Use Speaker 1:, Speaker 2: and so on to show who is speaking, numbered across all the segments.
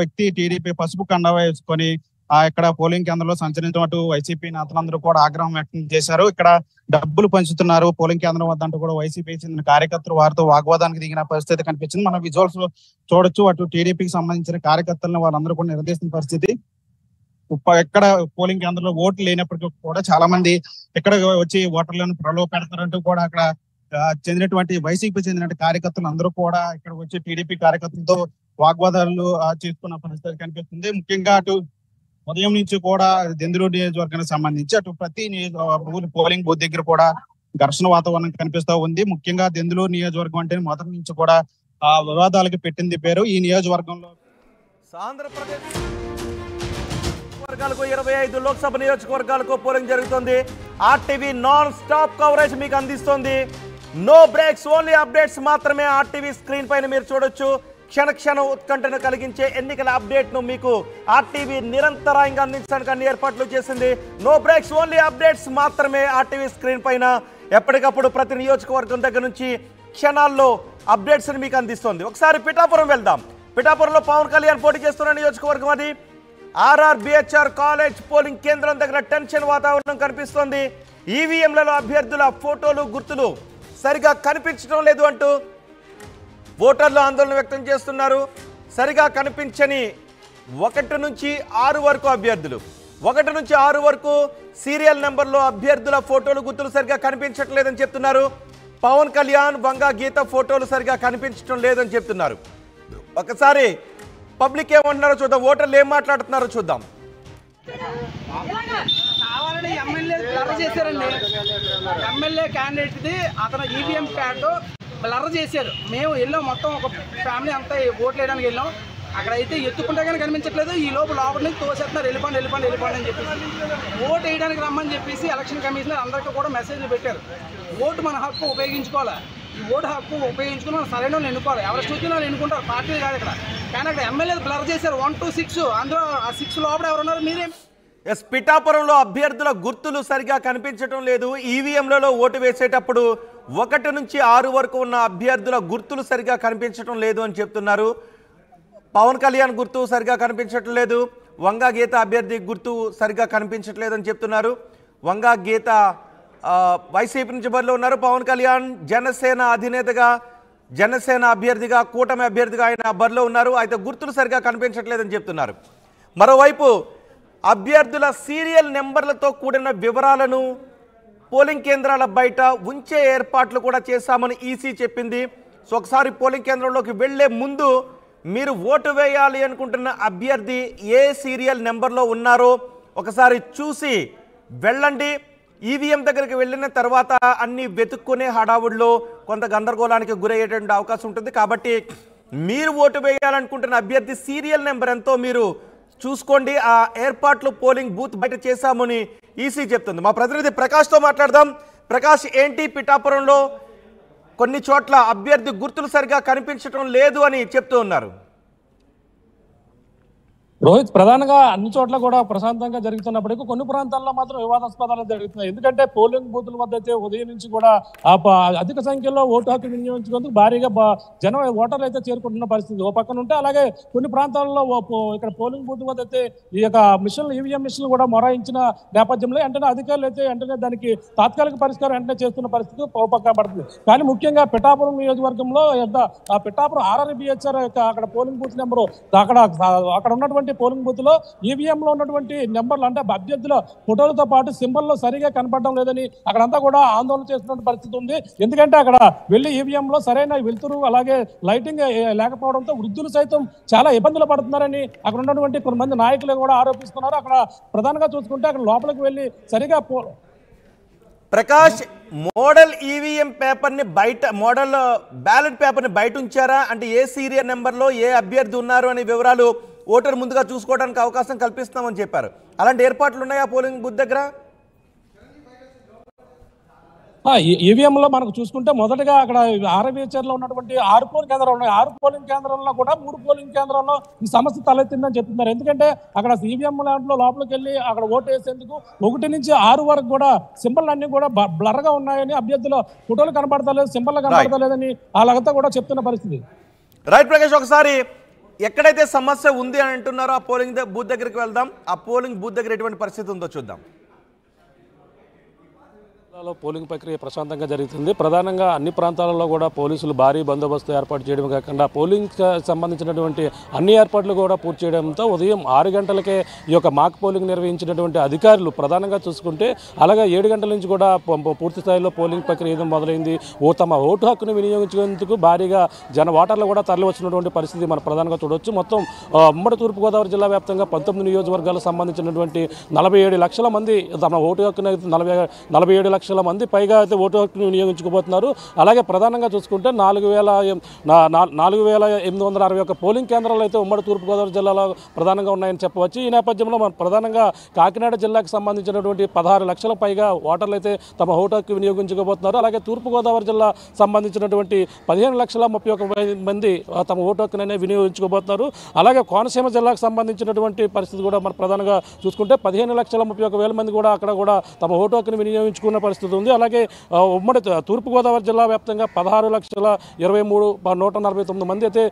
Speaker 1: వ్యక్తి టీడీపీ పసుపు కండువా వేసుకొని ఇక్కడ పోలింగ్ కేంద్రంలో సంచరించినట్టు వైసీపీ నేతలందరూ కూడా ఆగ్రహం వ్యక్తం చేశారు. ఇక్కడ డబ్బులు పంచుతున్నారు పోలింగ్ కేంద్రం వద్ద అంటూ కూడా వైసీపీ చెందిన కార్యకర్తలు వారితో వాగ్వాదానికి దిగిన పరిస్థితి కనిపించింది. మనం విజువల్స్ లో చూడొచ్చు. అటు టీడీపీకి సంబంధించిన కార్యకర్తలను వాళ్ళందరూ కూడా నిలదీసిన పరిస్థితి. ఎక్కడ పోలింగ్ కేంద్రంలో ఓట్లు లేనప్పటికీ కూడా చాలా మంది ఇక్కడ వచ్చి ఓటర్లను ప్రలోభ పెడతారంటూ కూడా అక్కడ చెందినటువంటి వైసీపీ చెందిన కార్యకర్తలు అందరూ కూడా ఇక్కడ వచ్చి టీడీపీ కార్యకర్తలతో వాగ్వాదాలు చేసుకున్న పరిస్థితి కనిపిస్తుంది. ముఖ్యంగా అటు ఉదయం నుంచి కూడా దెందులూరు నియోజకవర్గానికి సంబంధించి అటు ప్రతి పోలింగ్ బూత్ దగ్గర కూడా ఘర్షణ వాతావరణం కనిపిస్తూ ఉంది. ముఖ్యంగా దెందులూరు నియోజకవర్గం అంటే మొదటి నుంచి కూడా వివాదాలకు పెట్టింది పేరు. ఈ నియోజకవర్గంలో
Speaker 2: ఆంధ్రప్రదేశ్ వర్గాలకు 25 లోక్సభ నియోజకవర్గాలకు పోలింగ్ జరుగుతుంది. ఆర్టీవీ నాన్ స్టాప్ కవరేజ్ మీకు అందిస్తుంది. నో బ్రేక్స్, ఓన్లీ అప్డేట్స్ మాత్రమే ఆర్టీవీ స్క్రీన్ పైన మీరు చూడొచ్చు. క్షణక్షణం ఉత్కంఠను కలిగించే ఎన్నికల అప్డేట్ను మీకు ఆర్టీవీ నిరంతరాయంగా అందించడానికి అన్ని ఏర్పాట్లు చేసింది. నో బ్రేక్స్, ఓన్లీ అప్డేట్స్ మాత్రమే ఆర్టీవీ స్క్రీన్ పైన ఎప్పటికప్పుడు ప్రతి నియోజకవర్గం దగ్గర నుంచి క్షణాల్లో అప్డేట్స్ని మీకు అందిస్తుంది. ఒకసారి పిఠాపురం వెళ్దాం. పిఠాపురంలో పవన్ కళ్యాణ్ పోటీ చేస్తున్న నియోజకవర్గం అది. ఆర్ఆర్బిహెచ్ఆర్ కాలేజ్ పోలింగ్ కేంద్రం దగ్గర టెన్షన్ వాతావరణం కనిపిస్తోంది. ఈవీఎంలలో అభ్యర్థుల ఫోటోలు గుర్తులు సరిగా కనిపించడం లేదు అంటూ ఓటర్లు ఆందోళన వ్యక్తం చేస్తున్నారు. సరిగా కనిపించని 1 నుంచి 6 వరకు అభ్యర్థులు, 1 నుంచి 6 వరకు సీరియల్ నెంబర్లో అభ్యర్థుల ఫోటోలు గుర్తులు సరిగా కనిపించట్లేదని చెప్తున్నారు. పవన్ కళ్యాణ్, వంగా గీత ఫోటోలు సరిగా కనిపించడం లేదని చెప్తున్నారు. ఒకసారి పబ్లిక్ ఏమంటున్నారో చూద్దాం, ఓటర్లు ఏం మాట్లాడుతున్నారో చూద్దాం.
Speaker 3: ఎమ్మెల్యే క్యాండిడేట్ది అతను ఈవీఎం ప్యాడ్ బ్లర్ చేశారు. మేము వెళ్ళాం, మొత్తం ఒక ఫ్యామిలీ అంతా ఓట్లు వేయడానికి వెళ్ళాం. అక్కడైతే ఎత్తుకుంటే కానీ కనిపించట్లేదు. ఈ లోపల నుంచి తోసేస్తున్నారు, వెళ్ళిపోండి అని చెప్పేసి ఓటు వేయడానికి రమ్మని చెప్పేసి ఎలక్షన్ కమిషనర్ అందరికీ కూడా మెసేజ్లు పెట్టారు. ఓటు మన హక్కు ఉపయోగించుకోవాలి. ఈ ఓటు హక్కు ఉపయోగించుకుని మనం సరైన వాళ్ళు ఎన్నుకోవాలి. ఎవరు చూసినా వాళ్ళు ఎన్నుకుంటారు, పార్టీలు కాదు ఇక్కడ. కానీ అక్కడ ఎమ్మెల్యే బ్లర్ చేశారు 1 to 6. అందులో ఆ 6 లోపల ఎవరున్నారు మీరే.
Speaker 2: పిఠాపురంలో అభ్యర్థుల గుర్తులు సరిగా కనిపించడం లేదు. ఈవీఎంలలో ఓటు వేసేటప్పుడు 1 నుంచి 6 వరకు ఉన్న అభ్యర్థుల గుర్తులు సరిగా కనిపించడం లేదు అని చెప్తున్నారు. పవన్ కళ్యాణ్ గుర్తు సరిగా కనిపించడం లేదు. వంగా గీత అభ్యర్థి గుర్తు సరిగా కనిపించట్లేదు అని చెప్తున్నారు. వంగా గీత వైసీపీ నుంచి బరిలో ఉన్నారు. పవన్ కళ్యాణ్ జనసేన అధినేతగా, జనసేన అభ్యర్థిగా, కూటమి అభ్యర్థిగా ఆయన బరిలో ఉన్నారు. అయితే గుర్తులు సరిగా కనిపించట్లేదని చెప్తున్నారు. మరోవైపు అభ్యర్థుల సీరియల్ నెంబర్లతో కూడిన వివరాలను పోలింగ్ కేంద్రాల బయట ఉంచే ఏర్పాట్లు కూడా చేశామని ఈసీ చెప్పింది. సో ఒకసారి పోలింగ్ కేంద్రంలోకి వెళ్లే ముందు మీరు ఓటు వేయాలి అనుకుంటున్న అభ్యర్థి ఏ సీరియల్ నెంబర్లో ఉన్నారో ఒకసారి చూసి వెళ్ళండి. ఈవీఎం దగ్గరికి వెళ్ళిన తర్వాత అన్ని వెతుక్కునే హడావుడిలో కొంత గందరగోళానికి గురయ్యేటువంటి అవకాశం ఉంటుంది. కాబట్టి మీరు ఓటు వేయాలనుకుంటున్న అభ్యర్థి సీరియల్ నెంబర్ ఎంతో మీరు చూసుకోండి. ఆ ఏర్పాట్లు పోలింగ్ బూత్ బయట చేశామని ఈసీ చెప్తుంది. మా ప్రతినిధి ప్రకాష్తో మాట్లాడదాం. ప్రకాష్, ఏంటి పిఠాపురంలో కొన్ని చోట్ల అభ్యర్థి గుర్తులు సరిగా కనిపించడం లేదు అని చెప్తూ ఉన్నారు?
Speaker 4: రోహిత్, ప్రధానంగా అన్ని చోట్ల కూడా ప్రశాంతంగా జరుగుతున్నప్పటికీ కొన్ని ప్రాంతాల్లో మాత్రం వివాదాస్పదాలు జరుగుతున్నాయి. ఎందుకంటే పోలింగ్ బూతుల వద్ద అయితే ఉదయం నుంచి కూడా అధిక సంఖ్యలో ఓటు హక్కు వినియోగించుకుందుకు భారీగా జనం ఓటర్లు అయితే చేరుకుంటున్న పరిస్థితి ఓ పక్కన ఉంటే, అలాగే కొన్ని ప్రాంతాల్లో ఇక్కడ పోలింగ్ బూత్ వద్ద అయితే ఈ యొక్క మిషన్లు, ఈవీఎం మిషన్లు కూడా మొరాయించిన నేపథ్యంలో వెంటనే అధికారులు అయితే వెంటనే దానికి తాత్కాలిక పరిష్కారం వెంటనే చేస్తున్న పరిస్థితి ఓ పక్క పడుతుంది. కానీ ముఖ్యంగా పిఠాపురం నియోజకవర్గంలో పిఠాపురం ఆర్ఆర్బిహెచ్ఆర్ అక్కడ పోలింగ్ బూత్ నెంబరు అక్కడ ఉన్నటువంటి పోలింగ్ బూత్ లో ఈవీఎం లో ఉన్నటువంటి నెంబర్లు అంటే అభ్యర్థుల ఫోటోలతో పాటు సింబల్లో సరిగా కనపడడం లేదని అక్కడంతా కూడా ఆందోళన చేస్తున్న పరిస్థితి ఉంది. ఎందుకంటే అక్కడ వెళ్లి ఈవీఎం లో సరైన వెలుతురు అలాగే లైటింగ్ లేకపోవడంతో వృద్ధులు సైతం చాలా ఇబ్బందులు పడుతున్నారని అక్కడ ఉన్నటువంటి కొంతమంది నాయకులు కూడా ఆరోపిస్తున్నారు. అక్కడ ప్రధానంగా చూసుకుంటే అక్కడ లోపలికి వెళ్లి సరిగా
Speaker 2: ప్రకాష్, మోడల్ ఈవీఎం పేపర్ని బయట, మోడల్ బ్యాలెట్ పేపర్ని బయట ఉంచారా? అంటే ఏ సీరియల్ నెంబర్లో ఏ అభ్యర్థి ఉన్నారు అనే వివరాలు ఓటర్ ముందుగా చూసుకోవడానికి అవకాశం కల్పిస్తామని చెప్పారు. అలాంటి ఏర్పాట్లు ఉన్నాయా పోలింగ్ బూత్ దగ్గర?
Speaker 4: ఈవీఎం లో మనకు చూసుకుంటే మొదటగా అక్కడ ఆర్బిహెచ్ఆర్ లో ఉన్నటువంటి 6 పోలింగ్ కేంద్రాలు ఉన్నాయి. 6 పోలింగ్ కేంద్రాల్లో కూడా 3 పోలింగ్ కేంద్రాల్లో ఈ సమస్య తలెత్తిందని చెప్తున్నారు. ఎందుకంటే అక్కడ ఈవీఎం దాంట్లో లోపలికి వెళ్ళి అక్కడ ఓటు వేసేందుకు 1 నుంచి 6 వరకు కూడా సింబల్ అన్ని కూడా బ్లర్ గా ఉన్నాయని, అభ్యర్థుల ఫోటోలు కనబడతలేదు, సింబల్ కనబడతలేదని వాళ్ళంతా కూడా చెప్తున్న పరిస్థితి.
Speaker 2: రైట్ ప్రకాష్, ఒకసారి ఎక్కడైతే సమస్య ఉంది అని అంటున్నారో ఆ పోలింగ్ బూత్ దగ్గరికి వెళ్దాం. ఆ పోలింగ్ బూత్ దగ్గర ఎటువంటి పరిస్థితి ఉందో చూద్దాం.
Speaker 4: పోలింగ్ ప్రక్రియ ప్రశాంతంగా జరుగుతుంది. ప్రధానంగా అన్ని ప్రాంతాలలో కూడా పోలీసులు భారీ బందోబస్తు ఏర్పాటు చేయడం కాకుండా పోలింగ్ సంబంధించినటువంటి అన్ని ఏర్పాట్లు కూడా పూర్తి చేయడంతో ఉదయం 6 గంటలకే ఈ యొక్క మాక్ పోలింగ్ నిర్వహించినటువంటి అధికారులు ప్రధానంగా చూసుకుంటే అలాగే 7 గంటల నుంచి కూడా పూర్తి స్థాయిలో పోలింగ్ ప్రక్రియ మొదలైంది. తమ ఓటు హక్కును వినియోగించేందుకు భారీగా ఓటర్లు కూడా తరలి వచ్చినటువంటి పరిస్థితి మనం ప్రధానంగా చూడవచ్చు. మొత్తం ఉమ్మడి తూర్పుగోదావరి జిల్లా వ్యాప్తంగా 19 నియోజకవర్గాలకు సంబంధించినటువంటి 47 లక్షల మంది తమ ఓటు హక్కును 47 లక్షల మంది పైగా అయితే ఓటు హక్కును వినియోగించుకోబోతున్నారు. అలాగే ప్రధానంగా చూసుకుంటే 4,861 పోలింగ్ కేంద్రాలు అయితే ఉమ్మడి తూర్పుగోదావరి జిల్లాలో ప్రధానంగా ఉన్నాయని చెప్పవచ్చు. ఈ నేపథ్యంలో మనం ప్రధానంగా కాకినాడ జిల్లాకు సంబంధించినటువంటి 16 లక్షల పైగా ఓటర్లు అయితే తమ ఓటు హక్కు వినియోగించుకోబోతున్నారు. అలాగే తూర్పుగోదావరి జిల్లా సంబంధించినటువంటి 15,31,000 మంది తమ ఓటు హక్కుననే వినియోగించుకోబోతున్నారు. అలాగే కోనసీమ జిల్లాకు సంబంధించినటువంటి పరిస్థితి కూడా మనం ప్రధానంగా చూసుకుంటే 15,31,000 మంది కూడా అక్కడ కూడా తమ ఓటు హక్కును వినియోగించుకున్న పరిస్థితి ఉంది. అలాగే ఉమ్మడి తూర్పుగోదావరి జిల్లా వ్యాప్తంగా 16,23,149 మంది అయితే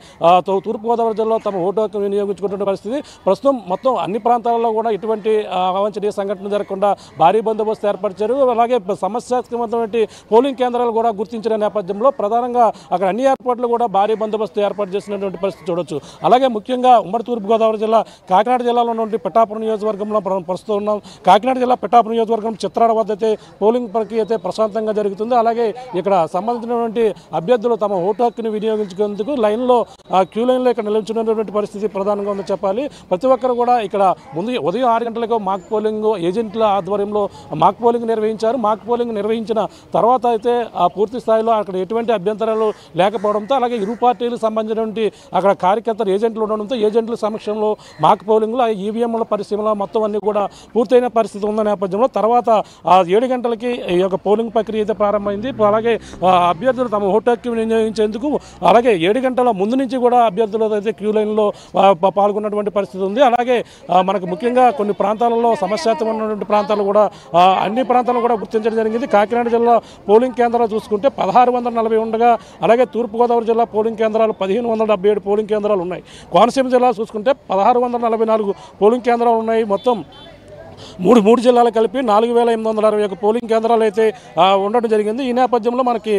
Speaker 4: తూర్పుగోదావరి జిల్లాలో తమ ఓటు హక్కును వినియోగించుకుంటున్న పరిస్థితి. ప్రస్తుతం మొత్తం అన్ని ప్రాంతాలలో కూడా ఇటువంటి అవాంఛనీయ సంఘటన జరగకుండా భారీ బందోబస్తు ఏర్పరిచారు. అలాగే సమస్యాత్మకమైనటువంటి పోలింగ్ కేంద్రాలు కూడా గుర్తించిన నేపథ్యంలో ప్రధానంగా అక్కడ అన్ని ఏర్పాట్లు కూడా భారీ బందోబస్తు ఏర్పాటు చేసినటువంటి పరిస్థితి చూడొచ్చు. అలాగే ముఖ్యంగా ఉమ్మడి తూర్పుగోదావరి జిల్లా కాకినాడ జిల్లాలో ఉన్నటువంటి పిఠాపురం నియోజకవర్గంలో ప్రస్తుతం ఉన్నాం. కాకినాడ జిల్లా పిఠాపురం నియోజకవర్గం చిత్రాడ వద్ద అయితే పోలింగ్ ప్రక్రియ అయితే ప్రశాంతంగా జరుగుతుంది. అలాగే ఇక్కడ సంబంధించినటువంటి అభ్యర్థులు తమ ఓటు హక్కుని వినియోగించుకునేందుకు లైన్లో క్యూ లైన్లో ఇక్కడ నిలిచినటువంటి పరిస్థితి ప్రధానంగా ఉందని చెప్పాలి. ప్రతి ఒక్కరు కూడా ఇక్కడ ఉదయం 6 గంటలకు మాక్ పోలింగ్ ఏజెంట్ల ఆధ్వర్యంలో మాక్ పోలింగ్ నిర్వహించారు. మాక్ పోలింగ్ నిర్వహించిన తర్వాత అయితే పూర్తి స్థాయిలో అక్కడ ఎటువంటి అభ్యంతరాలు లేకపోవడంతో అలాగే ఇరు పార్టీలకు సంబంధించినటువంటి అక్కడ కార్యకర్తలు ఏజెంట్లు ఉండడంతో ఏజెంట్ల సమక్షంలో మాక్ పోలింగ్లో ఈవీఎంల పరిశీలన మొత్తం అన్ని కూడా పూర్తయిన పరిస్థితి ఉన్న నేపథ్యంలో తర్వాత 7 గంటలకి ఈ యొక్క పోలింగ్ ప్రక్రియ అయితే ప్రారంభమైంది. అలాగే అభ్యర్థులు తమ ఓటు హక్కు వినియోగించేందుకు అలాగే 7 గంటల ముందు నుంచి కూడా అభ్యర్థులు అయితే క్యూ లైన్లో పాల్గొన్నటువంటి పరిస్థితి ఉంది. అలాగే మనకు ముఖ్యంగా కొన్ని ప్రాంతాలలో సమస్యాత్మకమైనటువంటి ప్రాంతాలు కూడా అన్ని ప్రాంతాలను కూడా గుర్తించడం జరిగింది. కాకినాడ జిల్లా పోలింగ్ కేంద్రాలు చూసుకుంటే 1640 ఉండగా అలాగే తూర్పుగోదావరి జిల్లా పోలింగ్ కేంద్రాలు 1577 పోలింగ్ కేంద్రాలు ఉన్నాయి. కోనసీమ జిల్లా చూసుకుంటే 1644 పోలింగ్ కేంద్రాలు ఉన్నాయి. మొత్తం మూడు జిల్లాలు కలిపి 4,861 పోలింగ్ కేంద్రాలు అయితే ఉండడం జరిగింది. ఈ నేపథ్యంలో మనకి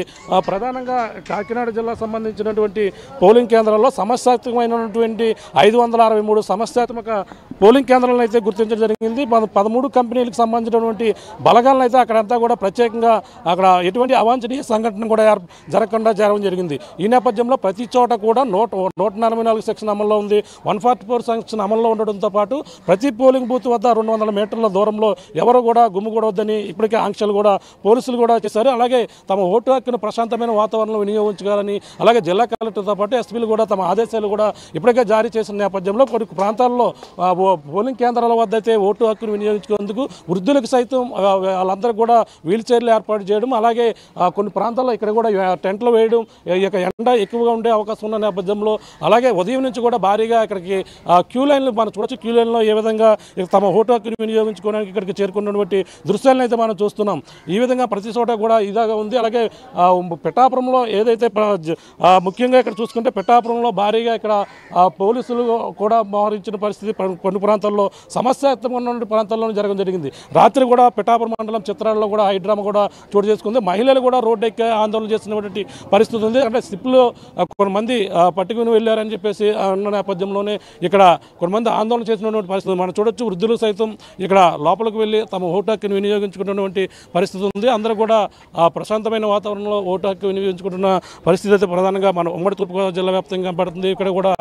Speaker 4: ప్రధానంగా కాకినాడ జిల్లా సంబంధించినటువంటి పోలింగ్ కేంద్రాల్లో సమస్యాత్మకమైనటువంటి 563 సమస్యాత్మక పోలింగ్ కేంద్రాలను అయితే గుర్తించడం జరిగింది. 13 కంపెనీలకు సంబంధించినటువంటి బలగాలను అయితే అక్కడంతా కూడా ప్రత్యేకంగా అక్కడ ఎటువంటి అవాంఛనీయ సంఘటన కూడా జరగకుండా చేయడం జరిగింది. ఈ నేపథ్యంలో ప్రతి చోట కూడా 144 సెక్షన్ అమల్లో ఉంది, 144 సెక్షన్ అమల్లో ఉండడంతో పాటు ప్రతి పోలింగ్ బూత్ వద్ద 200 మీటర్ల దూరంలో ఎవరు కూడా గుమ్ముకూడవద్దని ఇప్పటికే ఆంక్షలు కూడా పోలీసులు కూడా చేశారు. అలాగే తమ ఓటు హక్కును ప్రశాంతమైన వాతావరణంలో వినియోగించుకోవాలని అలాగే జిల్లా కలెక్టర్తో పాటు ఎస్పీలు కూడా తమ ఆదేశాలు కూడా ఇప్పటికే జారీ చేసిన నేపథ్యంలో కొన్ని ప్రాంతాల్లో పోలింగ్ కేంద్రాల వద్ద అయితే ఓటు హక్కును వినియోగించుకునేందుకు వృద్ధులకు సైతం వాళ్ళందరూ కూడా వీల్ చైర్లు ఏర్పాటు చేయడం అలాగే కొన్ని ప్రాంతాల్లో ఇక్కడ కూడా టెంట్లు వేయడం ఇక ఎండ ఎక్కువగా ఉండే అవకాశం ఉన్న నేపథ్యంలో అలాగే ఉదయం నుంచి కూడా భారీగా ఇక్కడికి క్యూ లైన్లు మనం చూడొచ్చు. క్యూ లైన్లో ఏ విధంగా తమ ఓటు హక్కును వినియోగించుకోవడానికి ఇక్కడికి చేరుకున్నటువంటి దృశ్యాలను అయితే మనం చూస్తున్నాం. ఈ విధంగా ప్రతి చోట కూడా ఇలాగా ఉంది. అలాగే పిఠాపురంలో ఏదైతే ముఖ్యంగా ఇక్కడ చూసుకుంటే పిఠాపురంలో భారీగా ఇక్కడ పోలీసులు కూడా మోహరించిన పరిస్థితి కొన్ని ప్రాంతాల్లో సమస్యాత్మకమైన ప్రాంతాల్లోనే జరగడం జరిగింది. రాత్రి కూడా పిఠాపురం మండలం చిత్రాలలో కూడా హైడ్రామా కూడా చోటు చేసుకుంది. మహిళలు కూడా రోడ్డు ఎక్కి ఆందోళన చేస్తున్నటువంటి పరిస్థితి ఉంది. అంటే స్లిప్లో కొంతమంది పట్టుకుని వెళ్ళారని చెప్పేసి ఉన్న నేపథ్యంలోనే ఇక్కడ కొంతమంది ఆందోళన చేసినటువంటి పరిస్థితి మనం చూడొచ్చు. వృద్ధులు సైతం ఇక్కడ లోపలికి వెళ్ళి తమ ఓటు హక్కును వినియోగించుకున్నటువంటి పరిస్థితి ఉంది. అందరూ కూడా ప్రశాంతమైన వాతావరణంలో ఓటు హక్కు వినియోగించుకుంటున్న పరిస్థితి అయితే ప్రధానంగా మన ఉమ్మడి తూర్పుగోదావరి జిల్లా వ్యాప్తంగా పడుతుంది. ఇక్కడ కూడా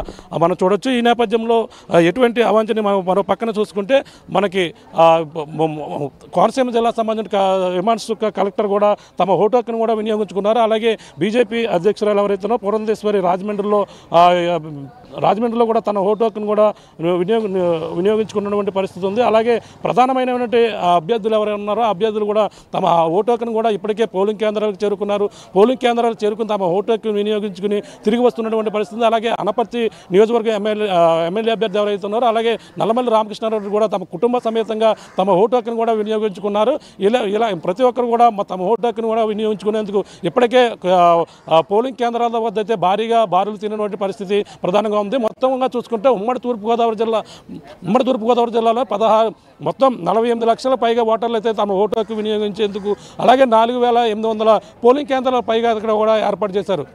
Speaker 4: మనం చూడొచ్చు. ఈ నేపథ్యంలో ఎటువంటి అవాంఛనీయ మరో పక్కన చూసుకుంటే మనకి కోనసీమ జిల్లా సంబంధించిన రిమాండ్స్ కలెక్టర్ కూడా తమ ఓటు హక్కును కూడా వినియోగించుకున్నారు. అలాగే బీజేపీ అధ్యక్షురాలు ఎవరైతేనో పురంధేశ్వరి రాజమండ్రిలో కూడా తన ఓటు హక్కును కూడా వినియోగించుకున్నటువంటి పరిస్థితి ఉంది. అలాగే ప్రధానమైనటువంటి అభ్యర్థులు ఎవరైనా ఉన్నారో అభ్యర్థులు కూడా తమ ఓటు హక్కును కూడా ఇప్పటికే పోలింగ్ కేంద్రాలకు చేరుకున్నారు. పోలింగ్ కేంద్రాలకు చేరుకుని తమ ఓటు హక్కును వినియోగించుకుని తిరిగి వస్తున్నటువంటి పరిస్థితి. అలాగే అనపర్తి నియోజకవర్గం ఎమ్మెల్యే అభ్యర్థి ఎవరైతే ఉన్నారో అలాగే నల్లమల్లి రామకృష్ణారెడ్డి కూడా తమ కుటుంబ సమేతంగా తమ ఓటు హక్కును కూడా వినియోగించుకున్నారు. ఇలా ప్రతి ఒక్కరు కూడా తమ ఓటు హక్కును కూడా వినియోగించుకునేందుకు ఇప్పటికే పోలింగ్ కేంద్రాల వద్ద అయితే భారీగా బారులు తినటువంటి పరిస్థితి ప్రధానంగా ఉంది. మొత్తంగా చూసుకుంటే ఉమ్మడి తూర్పుగోదావరి జిల్లాలో మొత్తం 48 లక్షల పైగా ఓటర్లు అయితే తమ ఓటు హక్కు వినియోగించేందుకు, అలాగే 4,800 పోలింగ్ కేంద్రాల పైగా ఇక్కడ కూడా ఏర్పాటు చేశారు.